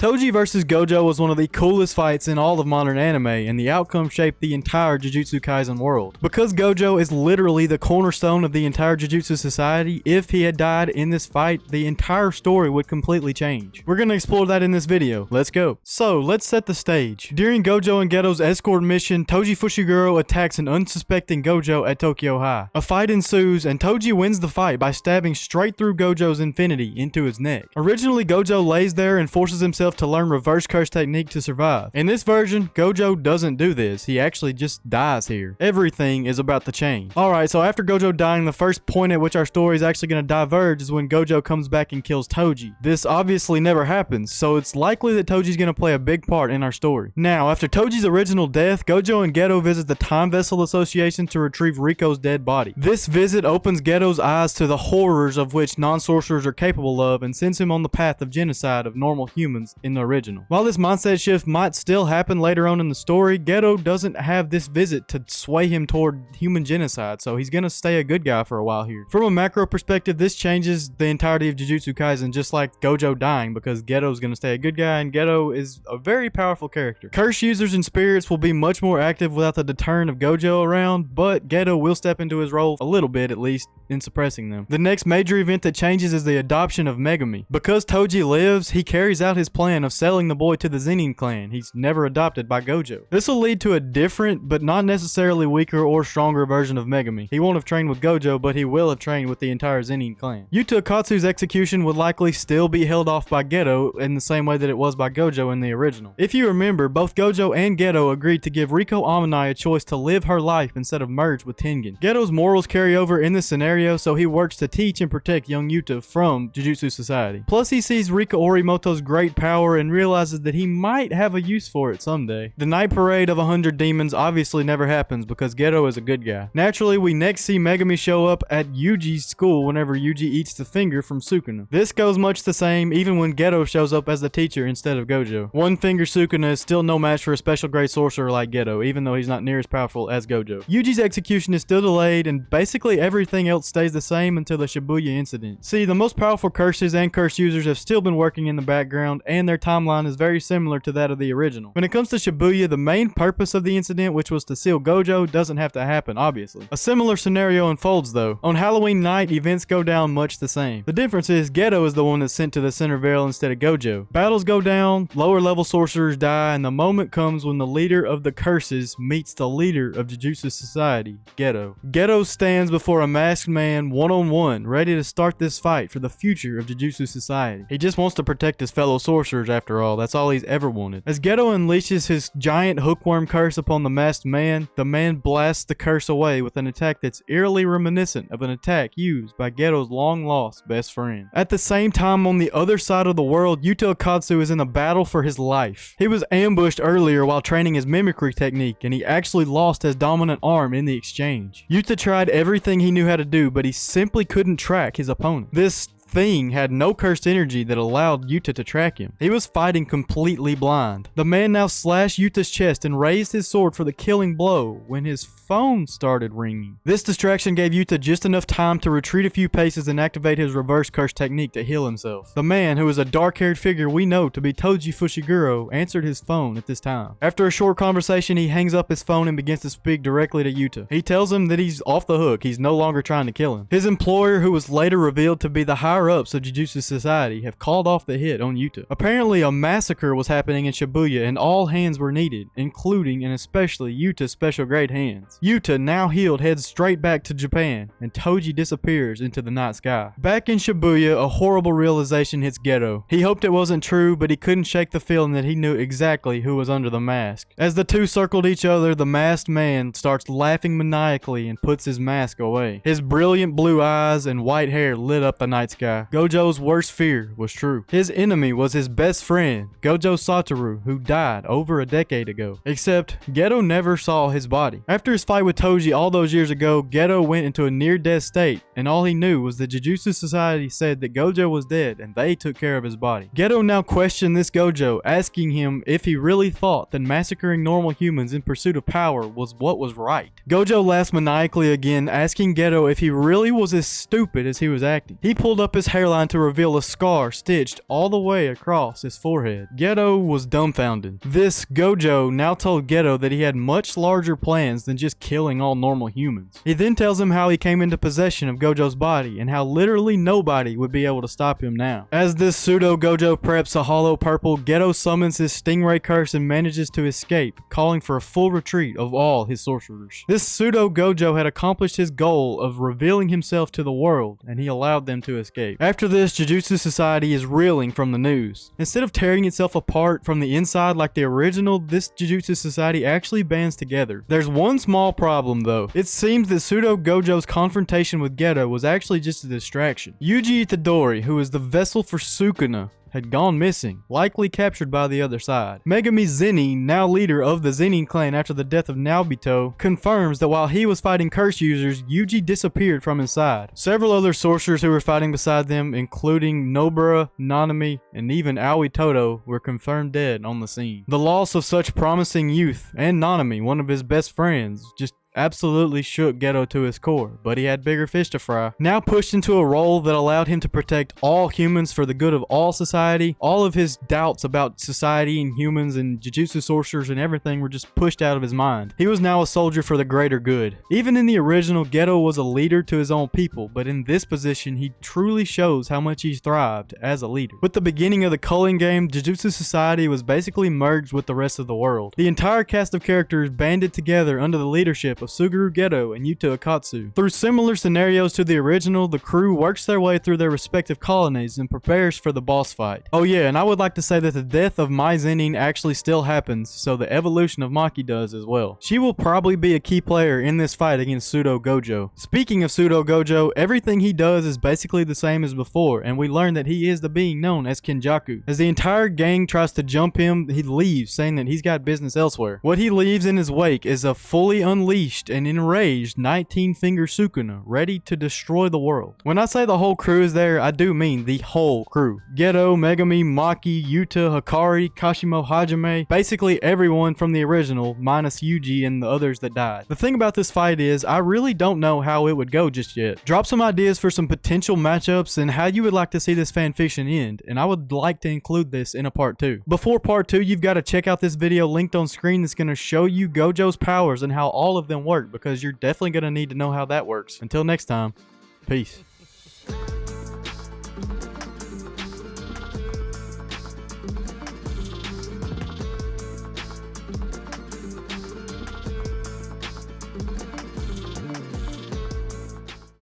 Toji vs Gojo was one of the coolest fights in all of modern anime, and the outcome shaped the entire Jujutsu Kaisen world. Because Gojo is literally the cornerstone of the entire Jujutsu society, if he had died in this fight, the entire story would completely change. We're gonna explore that in this video. Let's go. So, let's set the stage. During Gojo and Geto's escort mission, Toji Fushiguro attacks an unsuspecting Gojo at Tokyo High. A fight ensues, and Toji wins the fight by stabbing straight through Gojo's infinity into his neck. Originally, Gojo lays there and forces himself to learn reverse curse technique to survive. In this version, Gojo doesn't do this. He actually just dies here. Everything is about to change. Alright, so after Gojo dying, the first point at which our story is actually going to diverge is when Gojo comes back and kills Toji. This obviously never happens, so it's likely that Toji's going to play a big part in our story. Now, after Toji's original death, Gojo and Ghetto visit the Time Vessel Association to retrieve Riko's dead body. This visit opens Ghetto's eyes to the horrors of which non-sorcerers are capable of and sends him on the path of genocide of normal humans in the original. While this mindset shift might still happen later on in the story, Ghetto doesn't have this visit to sway him toward human genocide, so he's gonna stay a good guy for a while here. From a macro perspective, this changes the entirety of Jujutsu Kaisen, just like Gojo dying, because Ghetto's gonna stay a good guy, and Ghetto is a very powerful character. Curse users and spirits will be much more active without the deterrent of Gojo around, but Ghetto will step into his role a little bit, at least, in suppressing them. The next major event that changes is the adoption of Megumi. Because Toji lives, he carries out his plan of selling the boy to the Zenin clan. He's never adopted by Gojo. This will lead to a different, but not necessarily weaker or stronger version of Megumi. He won't have trained with Gojo, but he will have trained with the entire Zenin clan. Yuta Akatsu's execution would likely still be held off by Ghetto in the same way that it was by Gojo in the original. If you remember, both Gojo and Ghetto agreed to give Riko Amanai a choice to live her life instead of merge with Tengen. Ghetto's morals carry over in this scenario, so he works to teach and protect young Yuta from Jujutsu Society. Plus, he sees Rika Orimoto's great power and realizes that he might have a use for it someday. The night parade of 100 demons obviously never happens because Ghetto is a good guy. Naturally, we next see Megumi show up at Yuji's school whenever Yuji eats the finger from Sukuna. This goes much the same even when Ghetto shows up as the teacher instead of Gojo. One finger Sukuna is still no match for a special grade sorcerer like Ghetto, even though he's not near as powerful as Gojo. Yuji's execution is still delayed, and basically everything else stays the same until the Shibuya incident. See, the most powerful curses and curse users have still been working in the background, and their timeline is very similar to that of the original. When it comes to Shibuya, the main purpose of the incident, which was to seal Gojo, doesn't have to happen, obviously. A similar scenario unfolds though. On Halloween night, events go down much the same. The difference is Ghetto is the one that's sent to the Center Veil instead of Gojo. Battles go down, lower level sorcerers die, and the moment comes when the leader of the curses meets the leader of Jujutsu Society, Ghetto. Ghetto stands before a masked man one-on-one, ready to start this fight for the future of Jujutsu Society. He just wants to protect his fellow sorcerers after all. That's all he's ever wanted. As Ghetto unleashes his giant hookworm curse upon the masked man, the man blasts the curse away with an attack that's eerily reminiscent of an attack used by Ghetto's long-lost best friend. At the same time, on the other side of the world, Yuta Akatsu is in a battle for his life. He was ambushed earlier while training his mimicry technique, and he actually lost his dominant arm in the exchange. Yuta tried everything he knew how to do, but he simply couldn't track his opponent. This thing had no cursed energy that allowed Yuta to track him. He was fighting completely blind. The man now slashed Yuta's chest and raised his sword for the killing blow when his phone started ringing. This distraction gave Yuta just enough time to retreat a few paces and activate his reverse curse technique to heal himself. The man, who is a dark-haired figure we know to be Toji Fushiguro, answered his phone at this time. After a short conversation, he hangs up his phone and begins to speak directly to Yuta. He tells him that he's off the hook. He's no longer trying to kill him. His employer, who was later revealed to be the higher-ups of Jujutsu Society, have called off the hit on Yuta. Apparently, a massacre was happening in Shibuya and all hands were needed, including and especially Yuta's special grade hands. Yuta, now healed, heads straight back to Japan, and Toji disappears into the night sky. Back in Shibuya, a horrible realization hits Ghetto. He hoped it wasn't true, but he couldn't shake the feeling that he knew exactly who was under the mask. As the two circled each other, the masked man starts laughing maniacally and puts his mask away. His brilliant blue eyes and white hair lit up the night sky. Gojo's worst fear was true. His enemy was his best friend, Gojo Satoru, who died over a decade ago. Except, Ghetto never saw his body. After his fight with Toji all those years ago, Ghetto went into a near-death state, and all he knew was that Jujutsu Society said that Gojo was dead, and they took care of his body. Ghetto now questioned this Gojo, asking him if he really thought that massacring normal humans in pursuit of power was what was right. Gojo laughs maniacally again, asking Ghetto if he really was as stupid as he was acting. He pulled up his his hairline to reveal a scar stitched all the way across his forehead. Ghetto was dumbfounded. This Gojo now told Ghetto that he had much larger plans than just killing all normal humans. He then tells him how he came into possession of Gojo's body and how literally nobody would be able to stop him now. As this pseudo-Gojo preps a hollow purple, Ghetto summons his stingray curse and manages to escape, calling for a full retreat of all his sorcerers. This pseudo-Gojo had accomplished his goal of revealing himself to the world, and he allowed them to escape. After this, Jujutsu Society is reeling from the news. Instead of tearing itself apart from the inside like the original, this Jujutsu Society actually bands together. There's one small problem though. It seems that pseudo-Gojo's confrontation with Ghetto was actually just a distraction. Yuji Itadori, who is the vessel for Sukuna, had gone missing, likely captured by the other side. Megami Zenin, now leader of the Zenin clan after the death of Naobito, confirms that while he was fighting curse users, Yuji disappeared from his side. Several other sorcerers who were fighting beside them, including Nobara, Nanami, and even Aoi Todo, were confirmed dead on the scene. The loss of such promising youth, and Nanami, one of his best friends, just absolutely shook Ghetto to his core, but he had bigger fish to fry. Now pushed into a role that allowed him to protect all humans for the good of all society, all of his doubts about society and humans and Jujutsu sorcerers and everything were just pushed out of his mind. He was now a soldier for the greater good. Even in the original, Ghetto was a leader to his own people, but in this position, he truly shows how much he's thrived as a leader. With the beginning of the culling game, Jujutsu Society was basically merged with the rest of the world. The entire cast of characters banded together under the leadership of Suguru Ghetto and Yuta Akatsu. Through similar scenarios to the original, the crew works their way through their respective colonies and prepares for the boss fight. Oh yeah, and I would like to say that the death of Mai Zenin actually still happens, so the evolution of Maki does as well. She will probably be a key player in this fight against pseudo-Gojo. Speaking of pseudo-Gojo, everything he does is basically the same as before, and we learn that he is the being known as Kenjaku. As the entire gang tries to jump him, he leaves, saying that he's got business elsewhere. What he leaves in his wake is a fully unleashed and enraged 19-finger Sukuna, ready to destroy the world. When I say the whole crew is there, I do mean the whole crew. Ghetto, Megami, Maki, Yuta, Hikari, Kashimo, Hajime, basically everyone from the original, minus Yuji and the others that died. The thing about this fight is, I really don't know how it would go just yet. Drop some ideas for some potential matchups and how you would like to see this fanfiction end, and I would like to include this in a part 2. Before part 2, you've got to check out this video linked on screen that's going to show you Gojo's powers and how all of them work, because you're definitely going to need to know how that works. Until next time, peace.